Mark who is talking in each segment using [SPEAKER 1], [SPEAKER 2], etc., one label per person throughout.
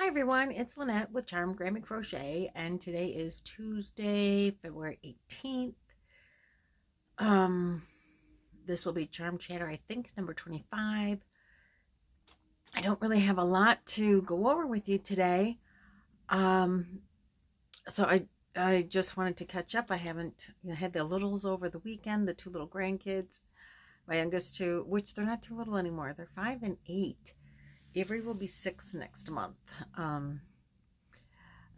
[SPEAKER 1] Hi everyone, it's Lynette with Charmed Grammy Crochet, and today is Tuesday, February 18th. This will be Charm Chatter, I think, number 25. I don't really have a lot to go over with you today. So I just wanted to catch up. I haven't had the littles over the weekend, the two little grandkids, my youngest two, which they're not too little anymore. They're 5 and 8. Avery will be 6 next month. And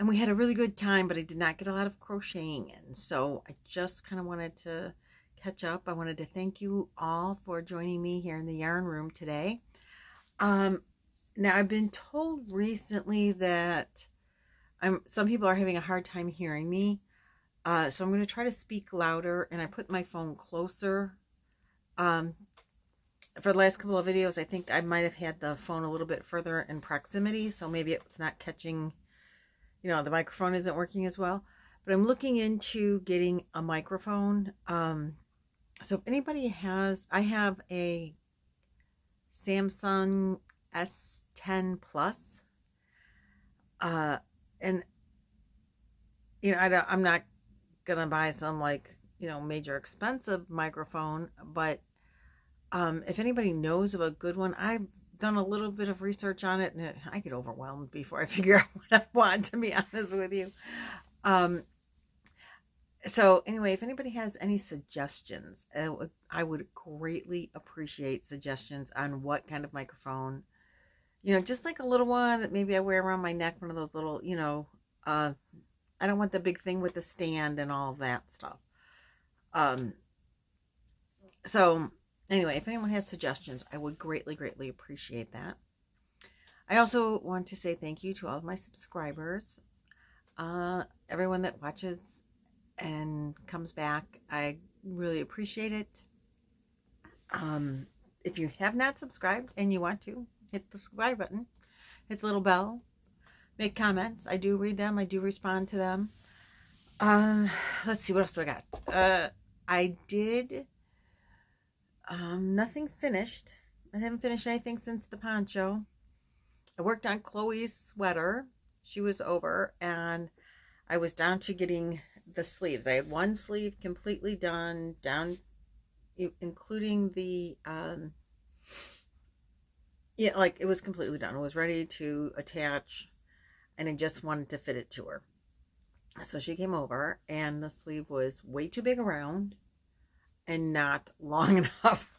[SPEAKER 1] we had a really good time, but I did not get a lot of crocheting in. So I just kind of wanted to catch up. I wanted to thank you all for joining me here in the yarn room today. Now I've been told recently that some people are having a hard time hearing me. So I'm going to try to speak louder, and I put my phone closer. For the last couple of videos, I think I might have had the phone a little bit further in proximity, so maybe it's not catching, the microphone isn't working as well. But I'm looking into getting a microphone. So if anybody has, I have a Samsung S10 Plus. And, I'm not going to buy some major expensive microphone, but if anybody knows of a good one, I've done a little bit of research on it, and I get overwhelmed before I figure out what I want, to be honest with you. So anyway, if anybody has any suggestions, I would greatly appreciate suggestions on what kind of microphone, just like a little one that maybe I wear around my neck, one of those little, I don't want the big thing with the stand and all that stuff. So anyway, if anyone has suggestions, I would greatly, greatly appreciate that. I also want to say thank you to all of my subscribers, everyone that watches and comes back. I really appreciate it. If you have not subscribed and you want to, hit the subscribe button, hit the little bell, make comments. I do read them. I do respond to them. Let's see, what else do I got? I did... nothing finished. I haven't finished anything since the poncho. I worked on Chloe's sweater. She was over, and I was down to getting the sleeves. I had one sleeve completely done, down, including the, it was completely done. It was ready to attach, and I just wanted to fit it to her. So she came over, and the sleeve was way too big around and not long enough,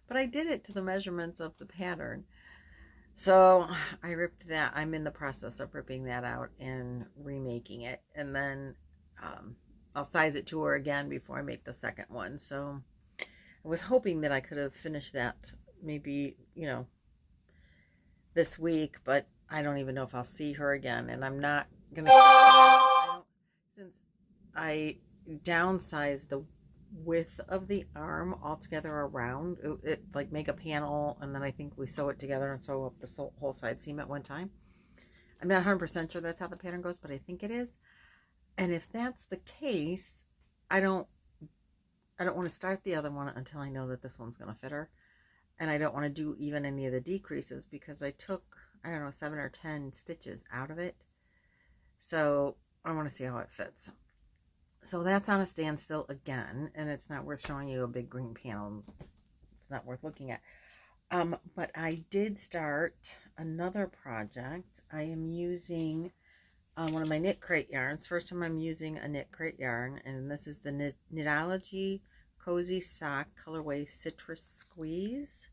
[SPEAKER 1] but I did it to the measurements of the pattern. So I ripped that. I'm in the process of ripping that out and remaking it, and then I'll size it to her again before I make the second one. So I was hoping that I could have finished that maybe, this week, but I don't even know if I'll see her again, and I'm not gonna, since I downsized the width of the arm altogether around it, like make a panel, and then I think we sew it together and sew up the whole side seam at one time. I'm not 100% sure that's how the pattern goes, but I think it is. And if that's the case, I don't want to start the other one until I know that this one's going to fit her, and I don't want to do even any of the decreases because I took, I don't know, 7 or 10 stitches out of it. So I want to see how it fits. So that's on a standstill again, and it's not worth showing you a big green panel. It's not worth looking at. But I did start another project. I am using one of my knit crate yarns. First time I'm using a knit crate yarn, and this is the Knitology Cozy Sock colorway Citrus Squeeze.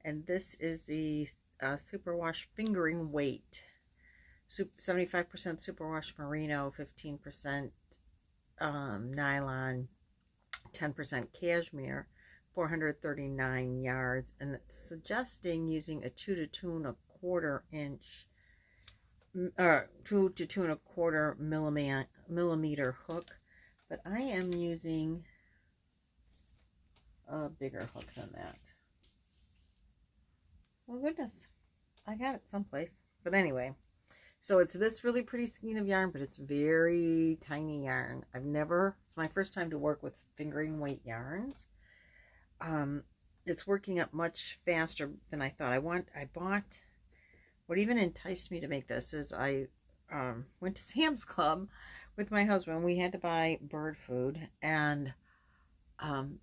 [SPEAKER 1] And this is the Superwash Fingering Weight. 75% Superwash Merino, 15% nylon, 10% cashmere, 439 yards, and it's suggesting using a 2 to 2¼ inch, 2 to 2¼ millimeter hook, but I am using a bigger hook than that. Oh goodness, I got it someplace, but anyway. So it's this really pretty skein of yarn, but it's very tiny yarn. It's my first time to work with fingering weight yarns. It's working up much faster than I thought. I bought what even enticed me to make this is I went to Sam's Club with my husband. We had to buy bird food, and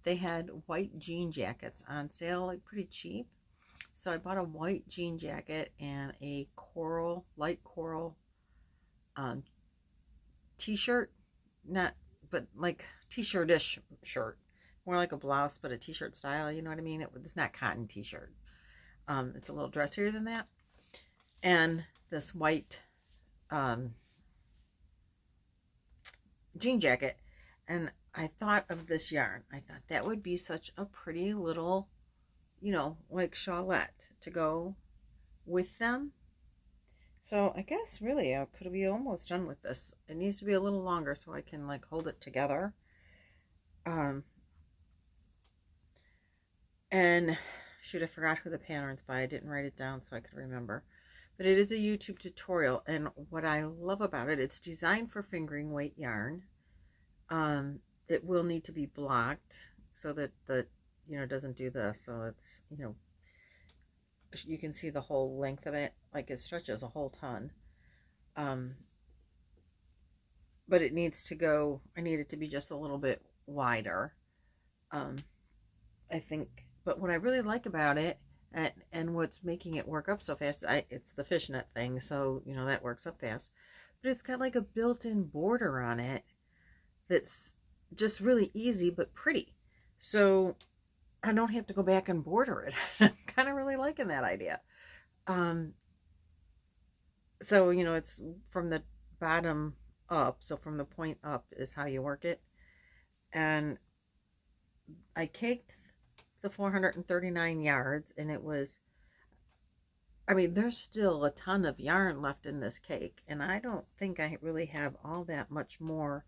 [SPEAKER 1] they had white jean jackets on sale, like pretty cheap. So I bought a white jean jacket and a coral, light coral t-shirt, not, but like t-shirt-ish shirt, more like a blouse, but a t-shirt style, you know what I mean? It's not cotton t-shirt. It's a little dressier than that. And this white jean jacket. And I thought of this yarn. I thought that would be such a pretty little, you know, like shawlette to go with them. So I guess really I could be almost done with this. It needs to be a little longer so I can like hold it together. And shoot, I forgot who the pattern's by. I didn't write it down so I could remember. But it is a YouTube tutorial, and what I love about it, it's designed for fingering weight yarn. It will need to be blocked so that the, you know, doesn't do this. So it's, you know, you can see the whole length of it, like it stretches a whole ton. But it needs to go, I need it to be just a little bit wider, I think. But what I really like about it, and what's making it work up so fast, it's the fishnet thing, so, you know, that works up fast. But it's got like a built-in border on it that's just really easy but pretty. So I don't have to go back and border it. I'm kind of really liking that idea. So, you know, it's from the bottom up, so from the point up is how you work it. And I caked the 439 yards, and it was, I mean, there's still a ton of yarn left in this cake, and I don't think I really have all that much more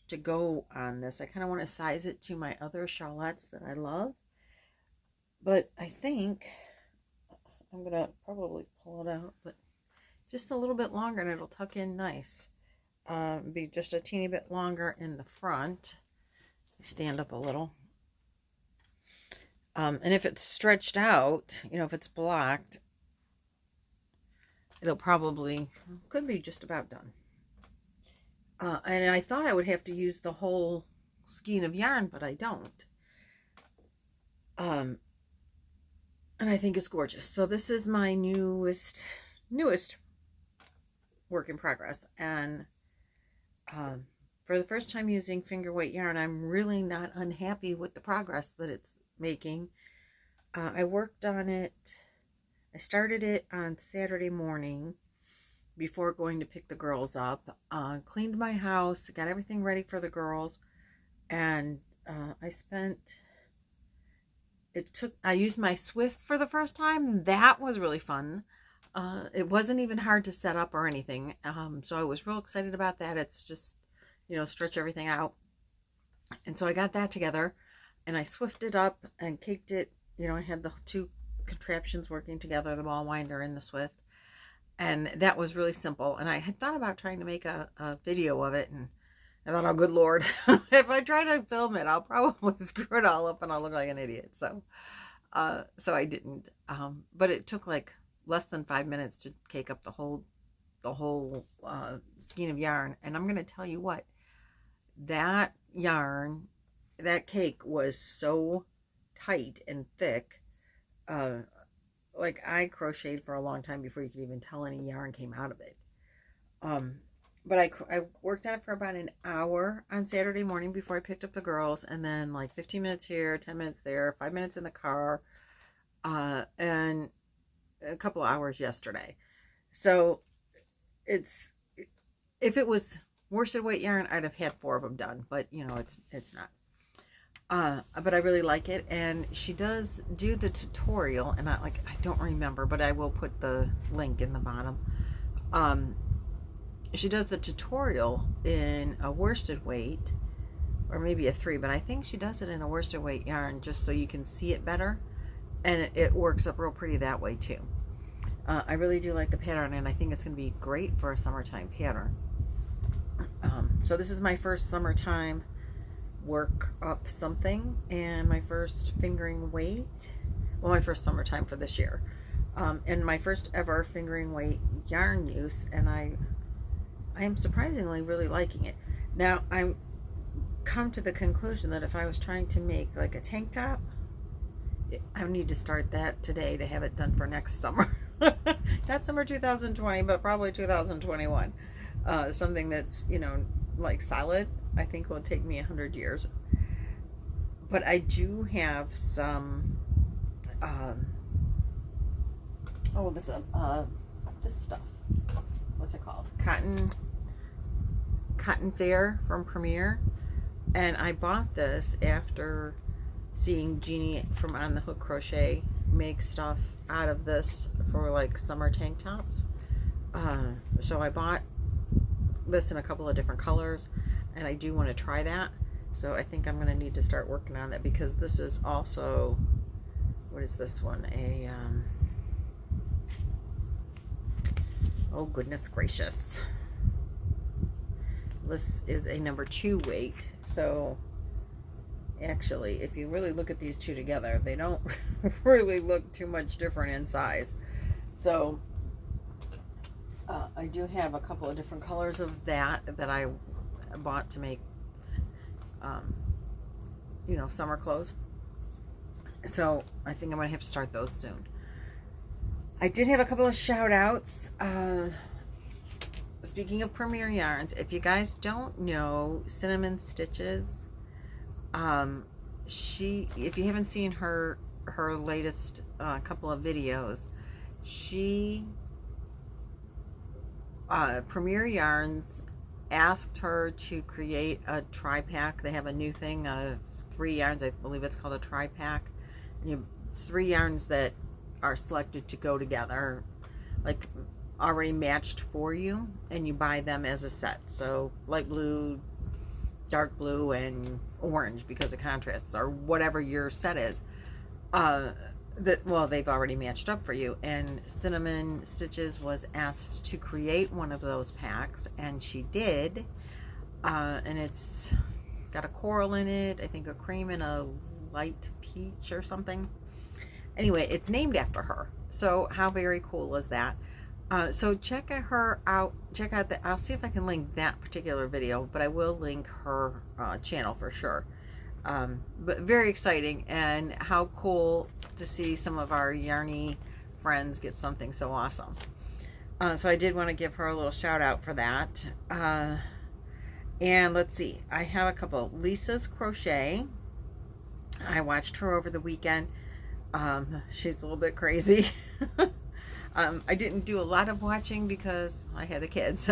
[SPEAKER 1] to go on this. I kind of want to size it to my other shawlettes that I love, but I think I'm gonna probably pull it out, but just a little bit longer, and it'll tuck in nice. Be just a teeny bit longer in the front. Stand up a little. And if it's stretched out, you know, if it's blocked, it'll probably, could be just about done. And I thought I would have to use the whole skein of yarn, but I don't. And I think it's gorgeous. So this is my newest work in progress. And for the first time using finger weight yarn, I'm really not unhappy with the progress that it's making. I worked on it. I started it on Saturday morning before going to pick the girls up. Cleaned my house, got everything ready for the girls, and I used my Swift for the first time. That was really fun. It wasn't even hard to set up or anything. So I was real excited about that. It's just, you know, stretch everything out. And so I got that together, and I swifted up and caked it. You know, I had the two contraptions working together, the ball winder and the Swift. And that was really simple. And I had thought about trying to make a video of it. And I thought, oh, good Lord, if I try to film it, I'll probably screw it all up and I'll look like an idiot. So I didn't. But it took like less than 5 minutes to cake up the whole skein of yarn. And I'm going to tell you what, that yarn, that cake was so tight and thick. Like I crocheted for a long time before you could even tell any yarn came out of it. But I worked on it for about an hour on Saturday morning before I picked up the girls, and then like 15 minutes here, 10 minutes there, 5 minutes in the car, and a couple of hours yesterday. So if it was worsted weight yarn, I'd have had 4 of them done, but you know, it's not. But I really like it, and she does do the tutorial, and I don't remember, but I will put the link in the bottom. She does the tutorial in a worsted weight, or maybe a 3, but I think she does it in a worsted weight yarn just so you can see it better, and it works up real pretty that way too. I really do like the pattern, and I think it's going to be great for a summertime pattern. So this is my first summertime work up something, and my first fingering weight, well, my first summertime for this year. and my first ever fingering weight yarn use, and I am surprisingly really liking it. Now I'm come to the conclusion that if I was trying to make like a tank top, I need to start that today to have it done for next summer. Not summer 2020, but probably 2021. Something that's, you know, like solid. I think will take me 100 years. But I do have some this stuff. What's it called? Cotton Fair from Premier. And I bought this after seeing Jeannie from On the Hook Crochet make stuff out of this for like summer tank tops. So I bought this in a couple of different colors, and I do want to try that. So I think I'm going to need to start working on that, because this is also, what is this one? Oh goodness gracious. This is a number 2 weight. So actually, if you really look at these two together, they don't really look too much different in size. So I do have a couple of different colors of that I bought to make you know, summer clothes. So I think I'm gonna have to start those soon. I did have a couple of shout outs. Speaking of Premier yarns, if you guys don't know Cinnamon Stitches, if you haven't seen her latest couple of videos, she Premier Yarns asked her to create a tri-pack. They have a new thing, 3 yarns, I believe it's called a tri-pack. It's 3 yarns that are selected to go together, like already matched for you, and you buy them as a set. So light blue, dark blue, and orange because of contrasts, or whatever your set is. Well, they've already matched up for you. And Cinnamon Stitches was asked to create one of those packs, and she did. And it's got a coral in it, I think a cream and a light peach or something. Anyway, it's named after her. So how very cool is that? So check her out. Check out I'll see if I can link that particular video, but I will link her channel for sure. But very exciting, and how cool to see some of our yarny friends get something so awesome. So I did want to give her a little shout out for that. And let's see, I have a couple. Lisa's Crochet, I watched her over the weekend. She's a little bit crazy. I didn't do a lot of watching because I had the kids.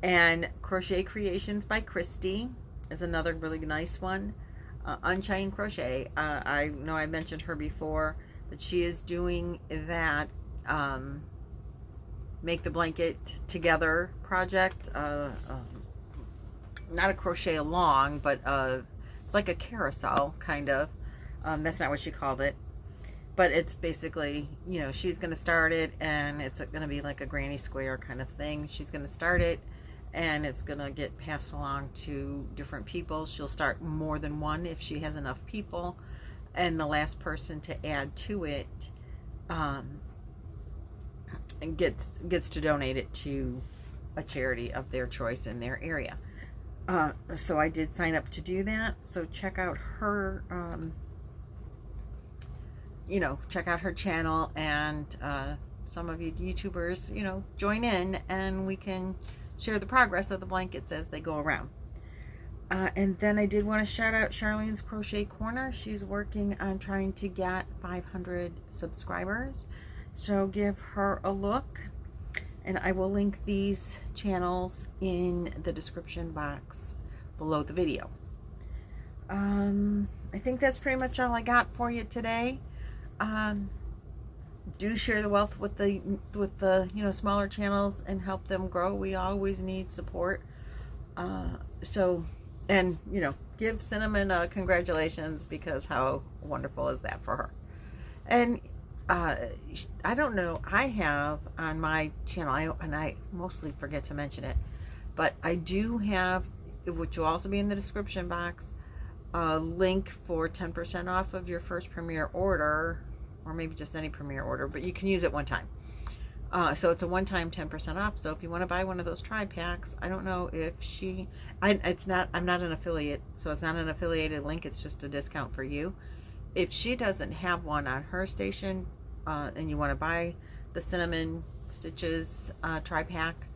[SPEAKER 1] And Crochet Creations by Christy is another really nice one. Unchained Crochet, I know I mentioned her before, but she is doing that Make the Blanket Together project. Not a crochet along, but it's like a carousel, kind of. That's not what she called it. But it's basically, you know, she's going to start it, and it's going to be like a granny square kind of thing. She's going to start it, and it's going to get passed along to different people. She'll start more than one if she has enough people. And the last person to add to it and gets to donate it to a charity of their choice in their area. So I did sign up to do that. So check out her, you know, check out her channel, and some of you YouTubers, you know, join in, and we can share the progress of the blankets as they go around. And then I did want to shout out Charlene's Crochet Corner. She's working on trying to get 500 subscribers. So give her a look. And I will link these channels in the description box below the video. I think that's pretty much all I got for you today. Do share the wealth with the you know, smaller channels and help them grow. We always need support. So, and you know, give Cinnamon congratulations, because how wonderful is that for her. And I don't know, I have on my channel, and I mostly forget to mention it, but I do have, which will also be in the description box, a link for 10% off of your first Premier order or maybe just any Premier order, but you can use it one time. So it's a one-time 10% off. So if you want to buy one of those tri-packs, I don't know if I'm not an affiliate, so it's not an affiliated link. It's just a discount for you. If she doesn't have one on her station, and you want to buy the Cinnamon Stitches tri-pack,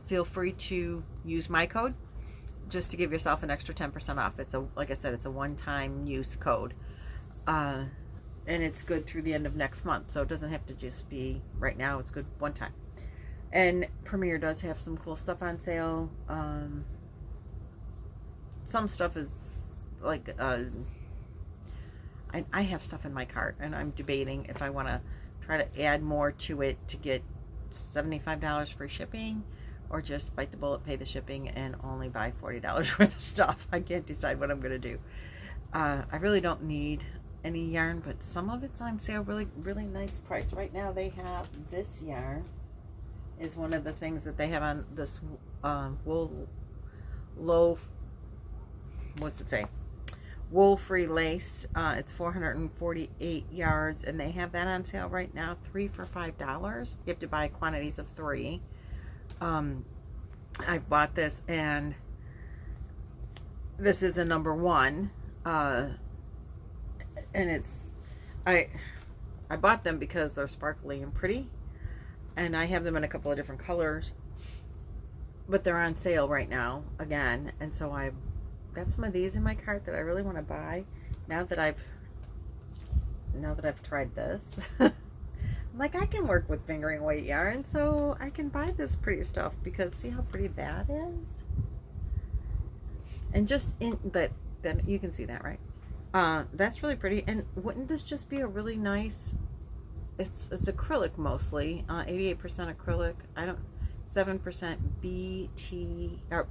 [SPEAKER 1] feel free to use my code just to give yourself an extra 10% off. It's like I said, it's a one-time use code. And it's good through the end of next month, so it doesn't have to just be right now. It's good one time. And Premier does have some cool stuff on sale. Some stuff is like I have stuff in my cart, and I'm debating if I want to try to add more to it to get $75 free shipping, or just bite the bullet, pay the shipping, and only buy $40 worth of stuff. I can't decide what I'm going to do. I really don't need any yarn, but some of it's on sale, really nice price. Right now they have this yarn is one of the things that they have on this wool what's it say, wool free lace. It's 448 yards, and they have that on sale right now, 3 for $5. You have to buy quantities of 3. I bought this, and this is a number 1. And it's, I bought them because they're sparkly and pretty, and I have them in a couple of different colors, but they're on sale right now again. And so I've got some of these in my cart that I really want to buy now that I've tried this. I'm like, I can work with fingering weight yarn, so I can buy this pretty stuff, because see how pretty that is. And just in that, then you can see that, right? That's really pretty. And wouldn't this just be a really nice, it's acrylic mostly, 88% acrylic, 7% BT, or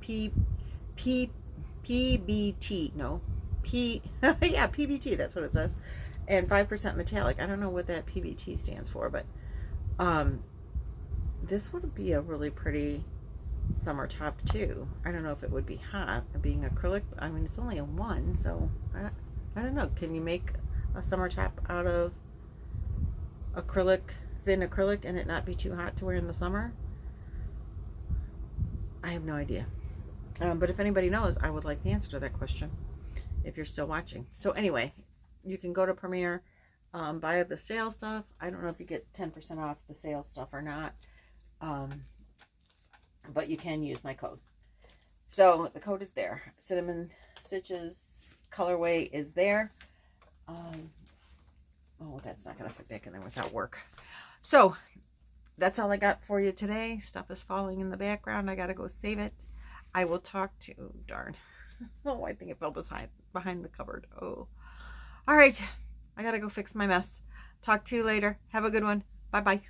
[SPEAKER 1] PBT, no, yeah, PBT, that's what it says, and 5% metallic. I don't know what that PBT stands for, but this would be a really pretty summer top too. I don't know if it would be hot being acrylic. I mean, it's only a 1, so I don't know. Can you make a summer top out of acrylic, thin acrylic, and it not be too hot to wear in the summer? I have no idea. But if anybody knows, I would like the answer to that question, if you're still watching. So anyway, you can go to Premier, buy the sale stuff. I don't know if you get 10% off the sale stuff or not, but you can use my code. So the code is there. Cinnamon Stitches colorway is there. Oh, that's not going to fit back in there without work. So that's all I got for you today. Stuff is falling in the background. I got to go save it. I will talk to, darn. Oh, I think it fell behind the cupboard. Oh, all right. I got to go fix my mess. Talk to you later. Have a good one. Bye-bye.